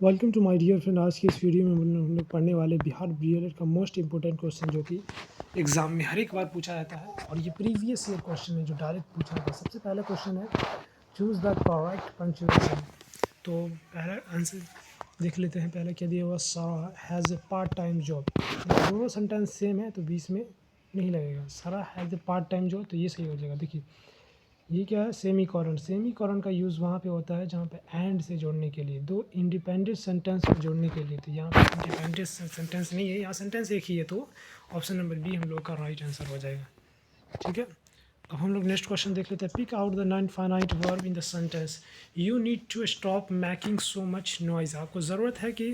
Welcome to my dear friend. आज की इस वीडियो में हम लोग पढ़ने वाले बिहार बीएलएड का मोस्ट इंपॉर्टेंट क्वेश्चन जो कि एग्जाम में हर एक बार पूछा जाता है और ये प्रीवियस ईयर क्वेश्चन है जो डायरेक्ट पूछा जाता है। सबसे पहला क्वेश्चन है चूज़ द करेक्ट पंक्चुएशन। तो पहला आंसर देख लेते हैं। पहले क्या दिया हुआ, सारा has a part time job. दोनों सेंटेंस सेम है तो बीच में नहीं लगेगा। सारा has a part time job, तो ये सही हो जाएगा। देखिए ये क्या है, सेमी कॉलन। सेमी कॉलन का यूज़ वहाँ पे होता है जहाँ पे एंड से जोड़ने के लिए, दो इंडिपेंडेंट सेंटेंस को जोड़ने के लिए। तो यहाँ पे इंडिपेंडेंट सेंटेंस नहीं है, यहाँ सेंटेंस एक ही है, तो ऑप्शन नंबर बी हम लोग का राइट आंसर हो जाएगा। ठीक है, अब हम लोग नेक्स्ट क्वेश्चन देख लेते हैं। Pick out the non finite verb in the sentence. You need to stop making so much noise. आपको ज़रूरत है कि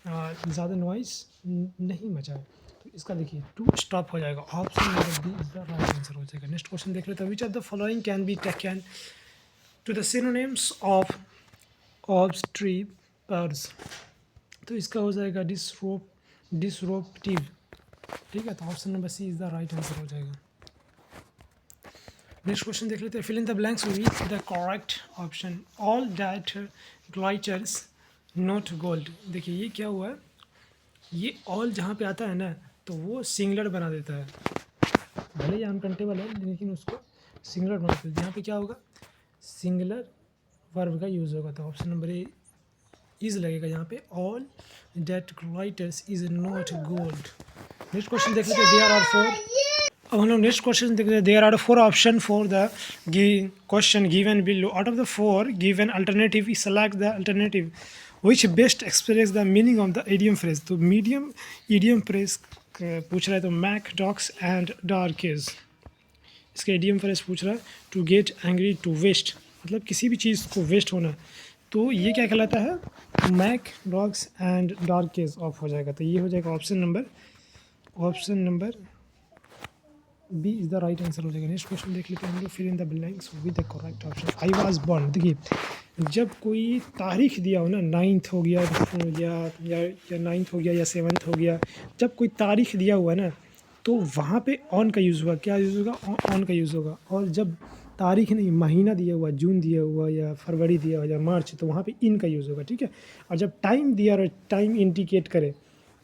ज़्यादा नॉइज़ नहीं मचाए। तो इसका देखिए टू स्टॉप हो जाएगा। Option number B is the right answer हो जाएगा। नेक्स्ट क्वेश्चन देख लेते हैं। Which of the following can be taken to the synonyms of obstreperous. तो इसका हो जाएगा डिसरोप्टिव। ठीक है, तो option number C is the right answer हो जाएगा। नेक्स्ट क्वेश्चन देख लेते हैं। Fill in the blanks with the correct option. All that glitters not gold. देखिए ये क्या हुआ है, ये ऑल जहाँ पे आता है ना तो वो सिंगलर बना देता है। भले ही अनकंटेबल है लेकिन उसको सिंगलर बना देता है। यहाँ पे क्या होगा, सिंगलर वर्ब का यूज़ होगा। तो ऑप्शन नंबर ए इज लगेगा यहाँ पे। All that glitters is not gold. Next question देख लेते हैं। There are four. अब हम लोग नेक्स्ट क्वेश्चन देख लेते हैं। There are four option for the question given below. Out of the four given alternative select the alternative which best express the meaning of the idiom phrase. तो medium idiom phrase पूछ रहा है, तो Mac docs and डार्केज। इसका idiom phrase पूछ रहा है to get angry to waste, मतलब किसी भी चीज़ को वेस्ट होना। तो ये क्या कहलाता है, मैक डॉग्स एंड डार्केज ऑफ हो जाएगा। तो ये हो जाएगा option number B is the right answer हो जाएगा। नेक्स्ट क्वेश्चन देख लेते हैं हम लोग। Fill in the blanks with the correct option. I was born. देखिए जब कोई तारीख दिया हो ना, 9th हो गया या 9th हो गया या 7th हो गया, जब कोई तारीख दिया हुआ है ना तो वहाँ पे ऑन का यूज़ होगा। क्या यूज़ होगा, ऑन का यूज़ होगा। और जब तारीख नहीं, महीना दिया हुआ, जून दिया हुआ या फरवरी दिया हुआ या मार्च, तो वहाँ पे इन का यूज़ होगा। ठीक है, और जब टाइम दिया और टाइम इंडिकेट करे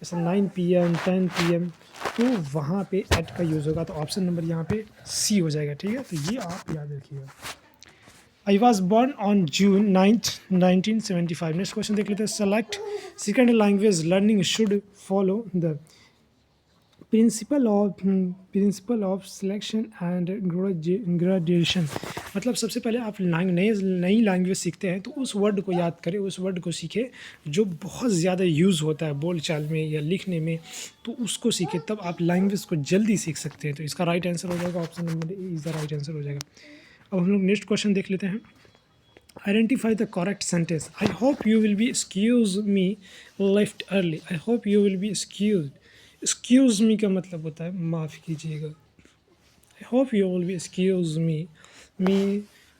जैसे 9 PM 10 PM, तो वहाँ पे एट का यूज़ होगा। तो ऑप्शन नंबर यहाँ पे सी हो जाएगा। ठीक है, तो ये आप याद रखिएगा। I was born on June 9th 1975। Next question देख लेते हैं। Select second language learning should follow the principle of selection and graduation. मतलब सबसे पहले आप नई लैंग्वेज सीखते हैं तो उस वर्ड को याद करें, उस वर्ड को सीखें जो बहुत ज़्यादा यूज़ होता है बोलचाल में या लिखने में, तो उसको सीखें, तब आप लैंग्वेज को जल्दी सीख सकते हैं। तो इसका राइट आंसर हो जाएगा option number A is the right answer हो जाएगा। अब हम लोग नेक्स्ट क्वेश्चन देख लेते हैं। Identify the correct sentence. I hope you will be excuse me left early. I hope you will be excuse me का मतलब होता है माफ़ कीजिएगा। I hope you will be excuse me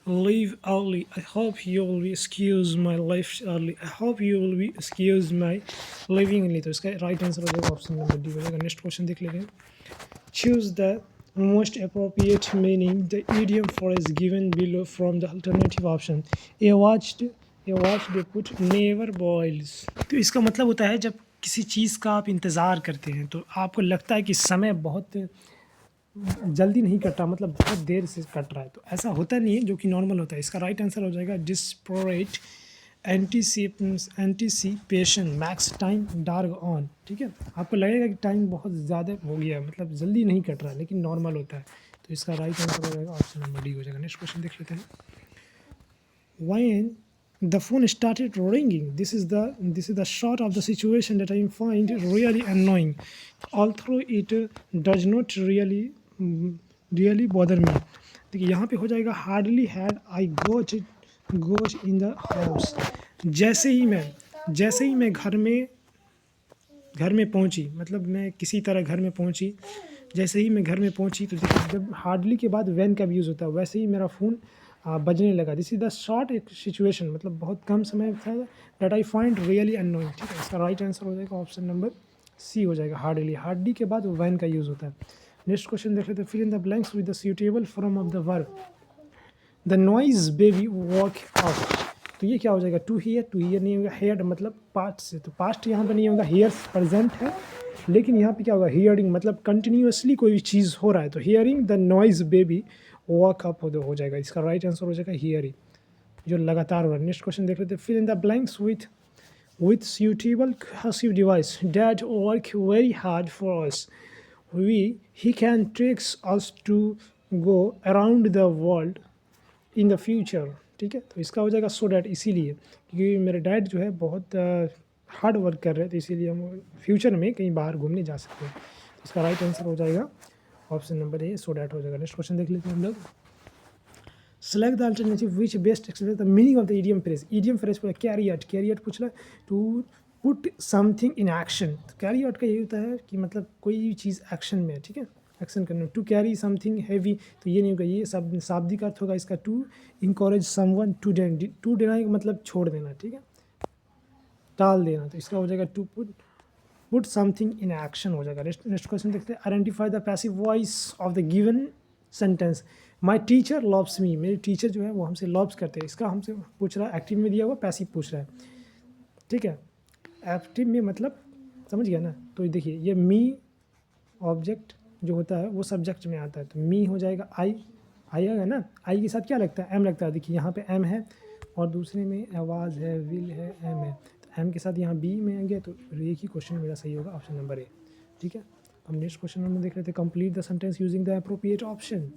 leave early. I hope you will be excuse my life early. I hope you will be excuse my leaving early. तो इसका right answer हो जाएगा ऑप्शन नंबर डी हो जाएगा। Next question देख लेते हैं। Choose the most appropriate meaning. The idiom phrase given below from the alternative option. A watched a put never boils. तो इसका मतलब होता है जब किसी चीज़ का आप इंतज़ार करते हैं तो आपको लगता है कि समय बहुत जल्दी नहीं कट रहा, मतलब बहुत देर से कट रहा है, तो ऐसा होता नहीं है, जो कि नॉर्मल होता है। इसका राइट आंसर हो जाएगा desperate anticipation max time dark on. ठीक है, आपको लगेगा कि टाइम बहुत ज़्यादा हो गया, मतलब जल्दी नहीं कट रहा है लेकिन नॉर्मल होता है। तो इसका राइट आंसर हो जाएगा ऑप्शन नंबर डी हो जाएगा। नेक्स्ट क्वेश्चन देख लेते हैं। When the phone started ringing, this is the short of the situation that I find really annoying, although it does not really bother me. देखिए यहाँ पे हो जाएगा hardly had I got in the house। जैसे ही मैं घर में पहुँची, मतलब मैं किसी तरह घर में पहुँची, जैसे ही मैं घर में पहुँची, तो देखिए जब हार्डली के बाद वैन का भी यूज़ होता है, वैसे ही मेरा फ़ोन बजने लगा। This is the short situation, मतलब बहुत कम समय था, that I find really annoying. ठीक है, इसका राइट आंसर हो जाएगा ऑप्शन नंबर सी हो जाएगा। हार्डली के बाद वैन का यूज़ होता है। नेक्स्ट क्वेश्चन देख लेते हैं। Fill in the blanks with the suitable form of the verb. The noise baby walk off. तो ये क्या हो जाएगा, टू हीयर नहीं होगा, हेयर्ड मतलब पास्ट से, तो पास्ट यहाँ पर नहीं होगा, हेयर्स प्रेजेंट है, लेकिन यहाँ पे क्या होगा, हियरिंग मतलब कंटिन्यूसली कोई चीज़ हो रहा है, तो hearing the noise baby walk up हो जाएगा, इसका राइट आंसर हो जाएगा हियरिंग, जो लगातार हो रहा है। नेक्स्ट क्वेश्चन देख लेते हैं, fill in the blanks with suitable cursive device that work very hard for us. He can tricks us to go around the world in the future. ठीक है, तो इसका हो जाएगा सो डैट, इसीलिए क्योंकि मेरे डैड जो है बहुत हार्ड वर्क कर रहे हैं, तो इसीलिए हम फ्यूचर में कहीं बाहर घूमने जा सकते हैं। तो इसका राइट आंसर हो जाएगा option number A, so that हो जाएगा। नेक्स्ट क्वेश्चन देख लेते हैं हम लोग, select the alternative which best explain the meaning of the idiom phrase. Idiom phrase पूरा कैरी आउट पूछ रहा है, to put something in action. तो कैरी आउट का यही होता है कि मतलब कोई भी चीज़ एक्शन में है, ठीक है, एक्शन करना। टू कैरी समथिंग हैवी, तो ये नहीं होगा, ये सब शाब्दिक अर्थ होगा इसका, टू इंकरेज समवन टू देना मतलब छोड़ देना, ठीक है, टाल देना, तो इसका हो जाएगा to put something in action हो जाएगा। नेक्स्ट क्वेश्चन देखते हैं, identify the passive voice of the given sentence. My teacher loves me, मेरे टीचर जो है वो हमसे लव्स करते हैं, इसका हमसे पूछ रहा है, एक्टिव में दिया हुआ, पैसिव पूछ रहा है, ठीक है। एक्टिव में मतलब समझ गया ना, तो देखिए ये मी ऑब्जेक्ट जो होता है वो सब्जेक्ट में आता है, तो मी हो जाएगा आई आएगा ना, आई के साथ क्या लगता है, एम लगता है, देखिए यहाँ पे एम है और दूसरे में आवाज़ है, विल है, एम है, तो एम के साथ यहाँ बी में आएंगे, तो एक ही क्वेश्चन मेरा सही होगा, ऑप्शन नंबर ए, ठीक है। अब नेक्स्ट क्वेश्चन हम देख लेते हैं, complete the sentence using the appropriate option.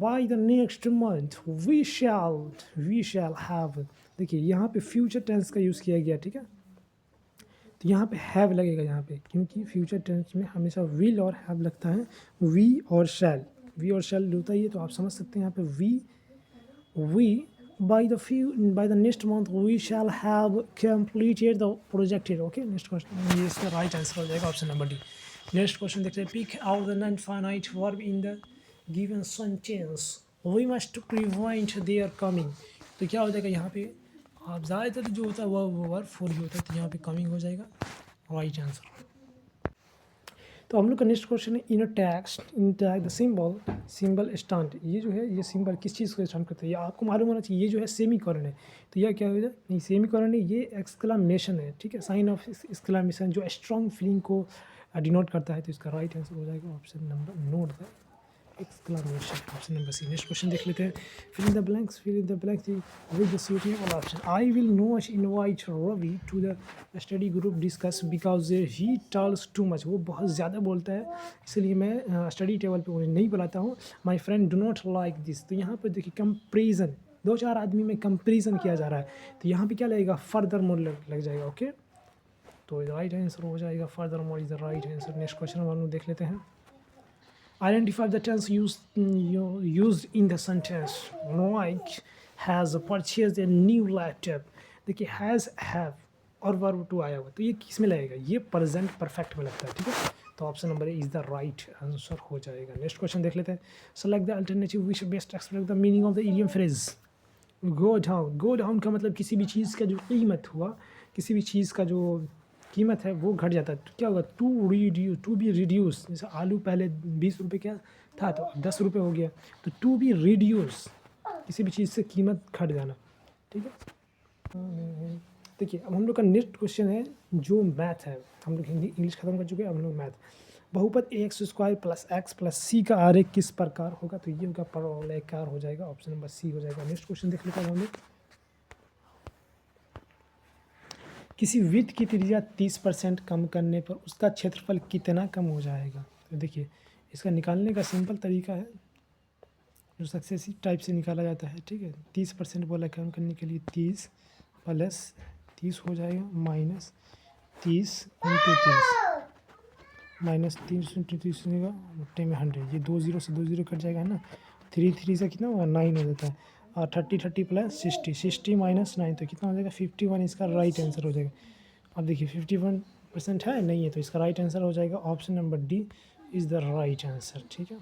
By the next month we shall have, देखिए यहाँ पे फ्यूचर टेंस का यूज़ किया गया, ठीक है, तो यहाँ पे हैव लगेगा यहाँ पे, क्योंकि फ्यूचर टेंस में हमेशा विल और हैव लगता है, वी और शैल होता ही है, तो आप समझ सकते हैं यहाँ पे we by the next month we shall have completed the projected, okay. Next question, ये इसका राइट आंसर हो जाएगा option number D. Next question देखते हैं, pick out the non finite verb in the given sentence, we must prevent their coming. तो क्या हो जाएगा यहाँ पे, आप ज़्यादातर जो होता है वो वर्ब फॉर ही होता है, तो यहाँ पे कमिंग हो जाएगा राइट आंसर। तो हम लोग का नेक्स्ट क्वेश्चन है, in a text in tag the symbol stand. ये जो है ये सिंबल किस चीज़ को स्टैंड करता है, ये आपको मालूम होना चाहिए। ये जो है सेमी कॉलन है, तो यह क्या हो जाए, नहीं सेमी कॉलन नहीं, ये एक्सक्लामेशन है, ठीक है, साइन ऑफ एक्सक्लामेशन जो स्ट्रॉन्ग फीलिंग को डिनोट करता है, तो इसका राइट आंसर हो जाएगा option number note the exclamation, option number C. Next question देख लेते हैं, fill in the blanks with the suitable option. I will not invite Ravi to the study group discuss because he talks too much. वो बहुत ज़्यादा बोलता है, इसलिए मैं स्टडी टेबल पे उन्हें नहीं बुलाता हूँ। My friend do not like this, तो यहाँ पर देखिए कंपेरिजन, दो चार आदमी में कंपेरिजन किया जा रहा है, तो यहाँ पे क्या लगेगा, फर्दर मोर लग जाएगा, ओके। तो राइट आंसर हो जाएगा further more is the right answer. Next question हम लोग देख लेते हैं, identify the tense used in the sentence, Mike has purchased a new laptop। देखिए has have और verb to आया हुआ, तो ये किस में लगेगा, ये प्रेजेंट परफेक्ट में लगता है, ठीक है, तो option number A is the right answer हो जाएगा। नेक्स्ट क्वेश्चन देख लेते हैं, select the alternative which best express the meaning of the idiom phrase. Go down का मतलब किसी भी चीज़ का जो कीमत हुआ, किसी भी चीज़ का जो कीमत है वो घट जाता है, तो क्या होगा, टू बी रिड्यूस। जैसे आलू पहले 20 रुपये क्या था, तो 10 रुपये हो गया, तो टू बी रिड्यूस, किसी भी चीज़ से कीमत घट जाना, ठीक है। देखिए अब हम लोग का नेक्स्ट क्वेश्चन है जो मैथ है, हम लोग हिंदी इंग्लिश खत्म कर चुके हैं, हम लोग मैथ। बहुपद ax² प्लस x प्लस सी का आरेख किस प्रकार होगा, तो ये उनका परवलयाकार हो जाएगा, ऑप्शन नंबर सी हो जाएगा। नेक्स्ट क्वेश्चन देख लेते हैं हम लोग, किसी वृत्त की त्रिज्या 30% कम करने पर उसका क्षेत्रफल कितना कम हो जाएगा। तो देखिए इसका निकालने का सिंपल तरीका है, जो सक्सेसिव टाइप से निकाला जाता है, ठीक है। 30% बोला कम करने के लिए 30 प्लस 30 हो जाएगा माइनस 30 इंटू 30 माइनस 30 इंटू 30 होगा बट्टे में 100, ये 2 0 से 2 0 कट जाएगा ना, 3 3 से कितना होगा 9 हो जाता है, और 30 प्लस 60 माइनस 9, तो कितना हो जाएगा 51, इसका राइट आंसर हो जाएगा। अब देखिए 51% है नहीं है, तो इसका राइट आंसर हो जाएगा option number D is the right answer, ठीक है।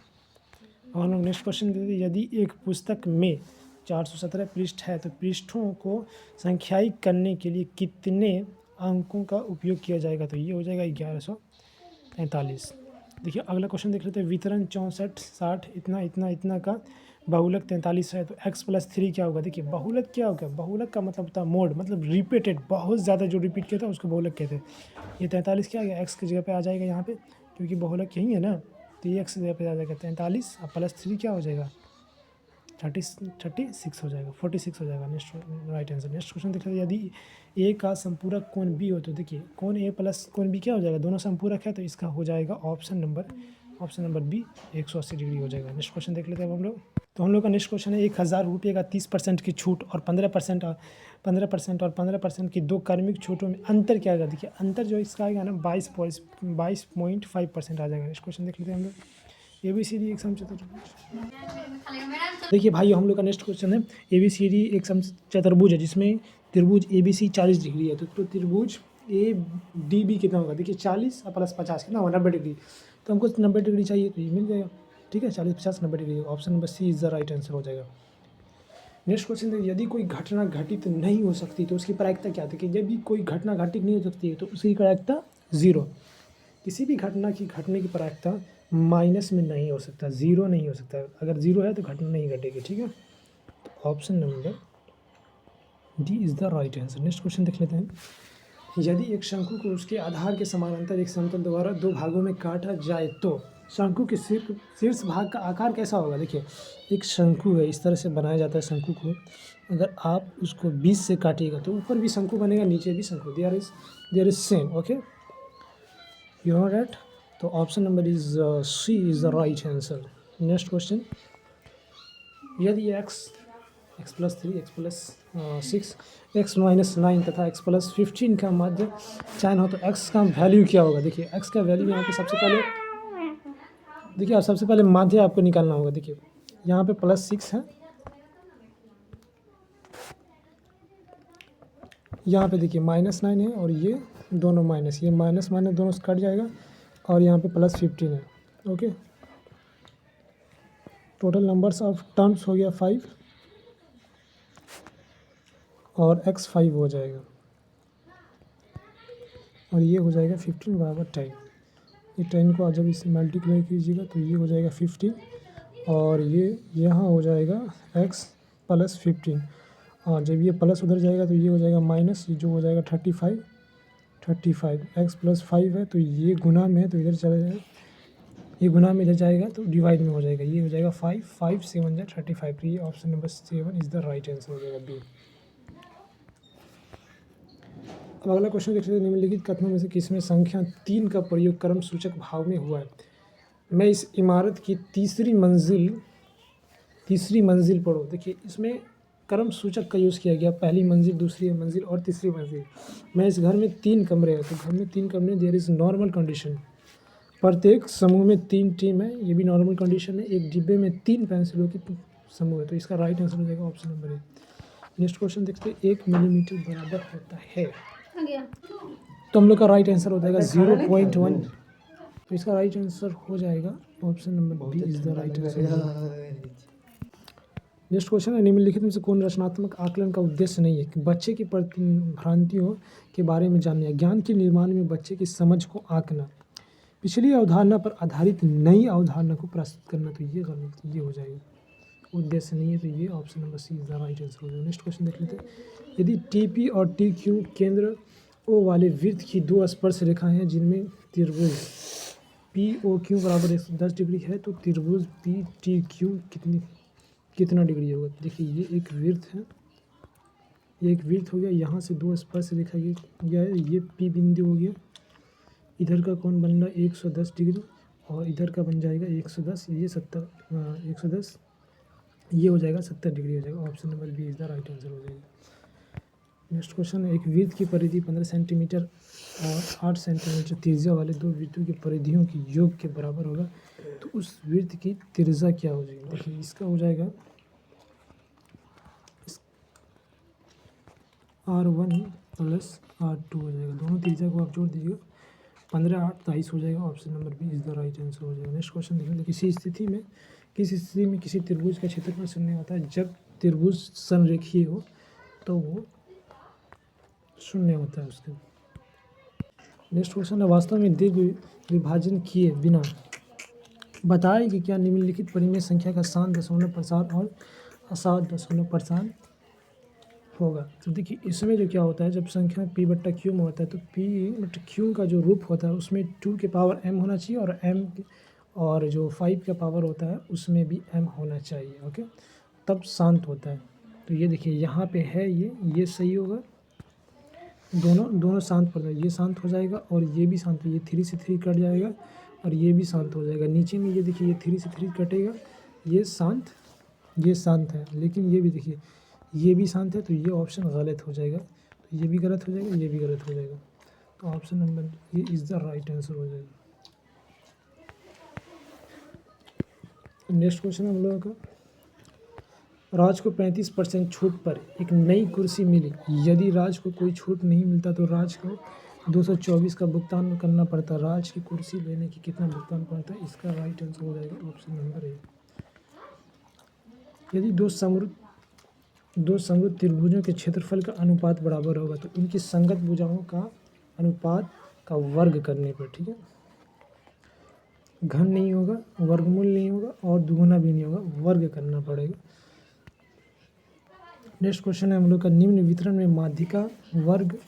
और हम लोग नेक्स्ट क्वेश्चन देते हैं, यदि एक पुस्तक में 417 पृष्ठ है तो पृष्ठों को संख्यायिक करने के लिए कितने अंकों का उपयोग किया जाएगा, तो ये हो जाएगा 1143। देखिए अगला क्वेश्चन देख लेते हैं, वितरण 64 60 इतना इतना इतना का बहुलक 43 है तो x प्लस 3 क्या होगा। देखिए बहुलक क्या होगा, बहुलक का मतलब होता है मोड, मतलब रिपीटेड, बहुत ज़्यादा जो रिपीट किया था उसको बहुलक कहते हैं। ये 43 क्या आ गया, x की जगह पे आ जाएगा यहाँ पे, क्योंकि बहुलक यही है ना, तो ये x की जगह पे आ जाएगा 43 और प्लस 3 क्या हो जाएगा 36 हो जाएगा, 46 हो जाएगा। Next right answer. Next question देख लीजिए, यदि ए का संपूरक कोण बी हो तो देखिए कोण ए प्लस कोण बी क्या हो जाएगा, दोनों संपूरक है तो इसका हो जाएगा ऑप्शन नंबर बी 180 डिग्री हो जाएगा। नेक्स्ट क्वेश्चन देख लेते हैं अब हम लोग। तो हम लोग का नेक्स्ट क्वेश्चन है, 1,000 रुपये का 30% की छूट और 15% और 15% की दो कार्मिक छूटों में अंतर क्या आएगा। देखिए अंतर जो इसका आएगा ना 22.5% आ जाएगा। नेक्स्ट क्वेश्चन देख लेते हैं हम लोग। ABCD एक समचतुर्भुज। देखिए भाई हम लोग का नेक्स्ट क्वेश्चन है, ABCD एक समचतुर्भुज है जिसमें त्रिभुज ABC 40 डिग्री है, तो त्रिभुज ADB कितना होगा। देखिए 40 और प्लस 50 कितना होगा 90 डिग्री, तो हमको 90 डिग्री चाहिए तो ये मिल जाएगा। ठीक है 40 50 90 degree, option number C is the right answer हो जाएगा। नेक्स्ट क्वेश्चन देखिए, यदि कोई घटना घटित नहीं हो सकती तो उसकी प्रायिकता क्या थी। कि यदि कोई घटना घटित नहीं हो सकती है तो उसकी प्रायिकता 0। किसी भी घटना की घटने की प्रायिकता माइनस में नहीं हो सकता, 0 नहीं हो सकता। अगर 0 है तो घटना नहीं घटेगी। ठीक है, तो option number D is the right answer. Next question देख लेते हैं, यदि एक शंकु को उसके आधार के समानांतर एक समतल द्वारा दो भागों में काटा जाए तो शंकु के शीर्ष भाग का आकार कैसा होगा। देखिए एक शंकु है, इस तरह से बनाया जाता है शंकु को। अगर आप उसको 20 से काटिएगा तो ऊपर भी शंकु बनेगा, नीचे भी शंकु, there is same. Okay, you know that. तो option number is C is the right answer. Next question, यदि x plus 3 x plus 6 x minus 9 तथा x प्लस 15 का मध्य चयन हो तो x का वैल्यू क्या होगा। देखिए x का वैल्यू यहाँ पे सबसे पहले, देखिए आप सबसे पहले माध्य आपको निकालना होगा। देखिए यहाँ पे प्लस 6 है, यहाँ पे देखिए माइनस 9 है और ये दोनों माइनस, ये माइनस माइनस दोनों से कट जाएगा और यहाँ पे प्लस 15 है। Okay, total numbers of terms हो गया 5 और x 5 हो जाएगा और ये हो जाएगा 15 बराबर 10। ये 10 को जब इसे मल्टीप्लाई कीजिएगा तो ये हो जाएगा 15 और ये यहाँ हो जाएगा x प्लस 15 और जब ये प्लस उधर जाएगा तो ये हो जाएगा माइनस, ये जो हो जाएगा 35 x प्लस 5 है तो ये गुना में है तो इधर चला जाएगा, ये गुना में इधर जाएगा तो डिवाइड में हो जाएगा, ये हो जाएगा 5 5 7 जा 35। ये option number 7 is the right answer हो जाएगा बी। अब अगला क्वेश्चन देख लेते हैं, निम्नलिखित कथनों में से किसमें संख्या 3 का प्रयोग क्रम सूचक भाव में हुआ है। मैं इस इमारत की तीसरी मंजिल पर हूँ। देखिए इसमें क्रम सूचक का यूज़ किया गया, पहली मंजिल, दूसरी मंजिल और तीसरी मंजिल। मैं इस घर में 3 कमरे हैं, तो घर में 3 कमरे, देयर इज़ नॉर्मल कंडीशन। प्रत्येक समूह में 3 टीम है, ये भी नॉर्मल कंडीशन है। एक डिब्बे में 3 पेंसिलों की समूह है, तो इसका राइट आंसर हो जाएगा ऑप्शन नंबर ए। नेक्स्ट क्वेश्चन देखते हैं, 1 मिलीमीटर बराबर होता है, तो हम लोग का राइट आंसर हो जाएगा 0.1। तो इसका राइट आंसर हो जाएगा option number B is the right answer. Next question है, निम्नलिखित में से कौन रचनात्मक आकलन का उद्देश्य नहीं है। कि बच्चे की भ्रांतियों के बारे में जानना, ज्ञान के निर्माण में बच्चे की समझ को आंकना, पिछली अवधारणा पर आधारित नई अवधारणा को प्रस्तुत करना, तो ये गलत, ये हो जाएगा, उद्देश्य नहीं है, तो ये option number C is the right answer हो जाएगा। नेक्स्ट क्वेश्चन देख लेते हैं, यदि TP और TQ केंद्र O वाले वृत्त की दो स्पर्श रेखाएं हैं जिनमें त्रिभुज POQ बराबर 110 डिग्री है तो त्रिभुज PTQ कितना डिग्री होगा। देखिए ये एक वृत्त है, ये एक वृत्त हो गया, यहाँ से दो स्पर्श रेखा ये P बिंदु हो गया, इधर का कौन बन रहा है 110 डिग्री और इधर का बन जाएगा 110, ये 110, ये हो जाएगा 70 डिग्री हो जाएगा। Option number B is the right answer हो जाएगा। नेक्स्ट क्वेश्चन है, एक वृत्त की परिधि 15 सेंटीमीटर और 8 सेंटीमीटर त्रिज्या वाले दो वृत्तों की परिधियों की योग के बराबर होगा तो उस वृत्त की त्रिज्या क्या हो जाएगी। देखिए इसका हो जाएगा R1 प्लस R2 हो जाएगा, दोनों त्रिज्या को आप जोड़ दीजिएगा, 15 8 23 हो जाएगा। Option number B is the right answer हो जाएगा। नेक्स्ट क्वेश्चन देखिए, किसी स्थिति में किसी त्रिभुज का क्षेत्रफल शून्य होता है। जब त्रिभुज संरेखीय हो तो वो शून्य होता है उसके। नेक्स्ट क्वेश्चन है, वास्तव में दीर्घ विभाजन किए बिना बताएं कि क्या निम्नलिखित परिमेय संख्या का शांत दशमलव प्रसार और अशांत दशमलव प्रसार होगा। तो देखिए इसमें जो क्या होता है, जब संख्या p बट्टा क्यू में होता है तो p बट्टा क्यू का जो रूप होता है उसमें 2 के पावर m होना चाहिए और और जो 5 का पावर होता है उसमें भी m होना चाहिए। ओके, तब शांत होता है। तो ये देखिए यहाँ पे है, ये सही होगा, दोनों शांत पड़ जाएगा, ये शांत हो जाएगा और ये भी शांत, ये 3 से 3 कट जाएगा और ये भी शांत हो जाएगा। नीचे में ये देखिए, ये 3 से 3 कटेगा, ये शांत है, लेकिन ये भी देखिए ये भी शांत है, तो ये ऑप्शन गलत हो जाएगा, तो ये भी गलत हो जाएगा, ये भी गलत हो जाएगा। तो ऑप्शन नंबर ये इज़ द राइट आंसर हो जाएगा। नेक्स्ट क्वेश्चन हम लोगों का, राज को 35% छूट पर एक नई कुर्सी मिली। यदि राज को कोई छूट नहीं मिलता तो राज को 224 का भुगतान करना पड़ता। राज की कुर्सी लेने की कितना भुगतान पड़ता है? इसका राइट आंसर हो जाएगा ऑप्शन नंबर ए। यदि दो समरूप त्रिभुजों के क्षेत्रफल का अनुपात बराबर होगा तो उनकी संगत भुजाओं का अनुपात का वर्ग करने पर, ठीक है, घन नहीं होगा, वर्गमूल नहीं होगा और दुगुना भी नहीं होगा, वर्ग करना पड़ेगा। नेक्स्ट क्वेश्चन है हम लोग का, निम्न वितरण में माध्यिका वर्ग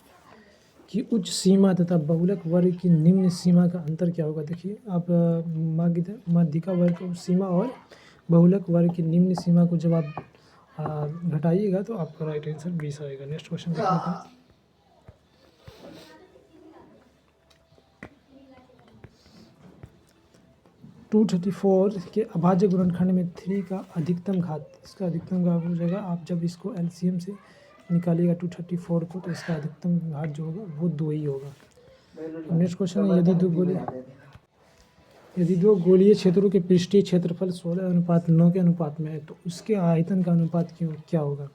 की उच्च सीमा तथा बहुलक वर्ग की निम्न सीमा का अंतर क्या होगा? देखिए आप माध्यिका वर्ग की उच्च सीमा और बहुलक वर्ग की निम्न सीमा को जब आप घटाइएगा तो आपका राइट आंसर 20 आएगा। नेक्स्ट क्वेश्चन देखने का, टू 234 के अभाज्य गुणनखंड में 3 का अधिकतम घात, इसका अधिकतम घात हो जाएगा, आप जब इसको एलसीएम से निकालिएगा 234 को तो इसका अधिकतम घात जो होगा वो 2 ही होगा। नेक्स्ट क्वेश्चन है, यदि दो गोलीय क्षेत्रों के पृष्ठीय क्षेत्रफल 16:9 के अनुपात में है तो उसके आयतन का अनुपात क्या होगा?